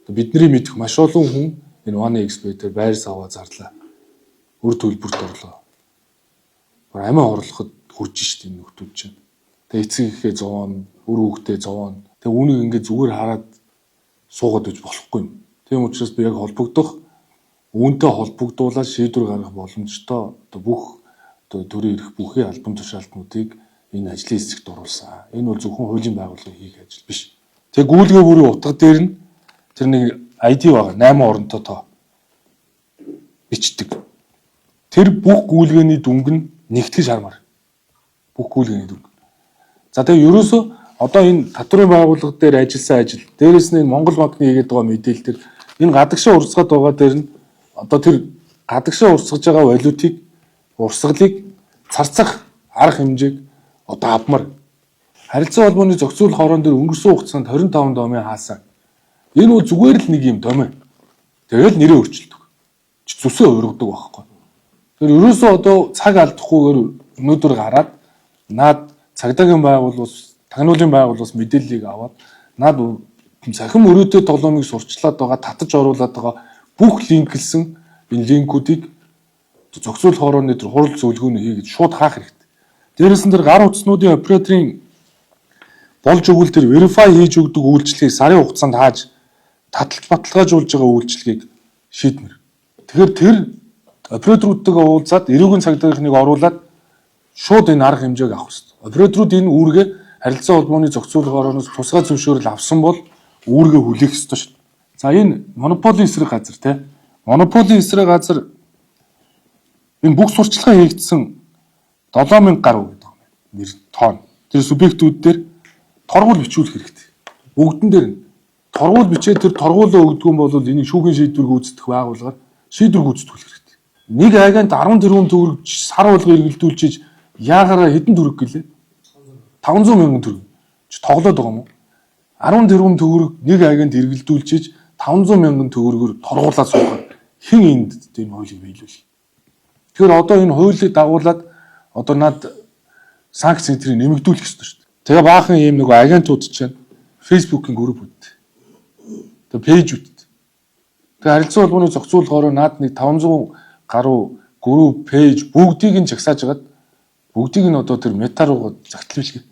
Бидний мэдэх маш олон хүн энэ 1xBet дээр байр саваа зарлаа. Үр төлбөрт орлоо. Амиа орлоход хурж шít энэ нөхдүүд чинь. Тэгээ эцэг ихээ зовоон, үр хүүхдээ зовоон. Тэгээ үүнийг ингээд зүгээр хараад суугаад иж болохгүй юм. Тийм учраас би яг холбогдох, үүнтэй холбогдуулаад шийдвэр гаргах боломжтой бүх төрийн эрх бүхий албан тушаалтнуудыг энэ ажлын хэсэгт оруулсан. Энэ бол зөвхөн хуулийн байгууллагын хийх ажил биш. Тэгээ гүйлгээ бүрийн утга дээр нь тэр нэг ID байгаа 8 оронтой тоо бичдэг. Тэр бүх гүйлгээний дүнг нь нэгтгэж хармаар. Бүх гүйлгээний дүнг. За тэгээ ерөөсөө одоо энэ татврын байгууллага дээр ажилласан ажил, дээрэс нь Монгол банкны хийгээд байгаа мэдээлэл төр энэ гадагшаа урсгаад байгаа дээр нь одоо тэр гадагшаа урсгаж байгаа валютыг урсгалыг царцах арга хэмжээг одоо авмаар. Харилцаа холбооны зохицуулах хорон дээр өнгөрсөн хугацаанд 25 домын хаасан. Энэ бол зүгээр л нэг юм домой. Тэгэл нэрээ өөрчилдөг. Зүсээ өргөдөг байхгүй. Тэр ерөөсөө одоо цаг алдахгүйгээр өнөөдөр гараад наад цагдаагийн байгууллагаас, тагнуулын байгууллагаас мэдээллийг аваад наад захин өрөөтэй тоглоомыг сурчлаад байгаа, татаж оруулаад байгаа бүх линклсэн энэ линкүүдийг зохицуулах хорооны тэр хурал зөвлөгөөний хийгээд шууд хаах хэрэгтэй. Дээрээс нь тэр гар утаснуудын операторын болж өгвөл тэр verify хийж өгдөг үйлчлэгийг сарын хугацаанд хааж таталж баталгаажуулж байгаа үйлчлэгийг шийдмэр. Тэгэхээр тэр операторуудтайгаа уулзаад эрүүгийн цагдаагийнхныг оруулаад шууд энэ арга хэмжээг авах хэрэгтэй. Операторууд энэ үүргээ харилцаа холбооны зохицуулах орооноос тусгай зөвшөөрөл авсан бол үүргээ хүлээх ёстой шүү. За энэ монополийн эсрэг газар те. Монополийн эсрэг газар энэ бүх сурчлагын хийгдсэн 7000 гаруй гэдэг юм. Нэр тоон. Тэр субъектүүд дээр торгуул бичүүлэх хэрэгтэй. Бүгдэн дээр нь торгуул бичээд тэр торгуулаа өгдөг юм бол энэ шүүхийн шийдвэр гүйцэтгэх байгууллагаар шийдвэр гүйцэтгүүлэх хэрэгтэй. Нэг агент 10 тэрбум төгрөг сар болго эргэлдүүлчихэж яагаараа хэдэн төгрөг гэлээ? 500 мянган төгрөг. Чи тоглоод байгаа юм уу? 10 тэрбум төгрөг нэг агент эргэлдүүлчихэж 500 мянган төгрөгөөр торгуулаад суухаар хэн энд энэ хуулийг биелүүлэх? Тэгэхээр одоо энэ хуулийг дагуулад одоо над санкц центрийг нэмэгдүүлэх ёстой шүү дээ. Тэгээ баахан ийм нэг агентууд чинь Facebook-ийн групп үүд. Тэгээ пэйж үүд. Тэгээ харилцаа холбооны зохицуулахаар над нэг 500 гаруй групп, пэйж бүгдийг нь чагсааж хагаад бүгдийг нь одоо тэр мета руу загтал билгээ.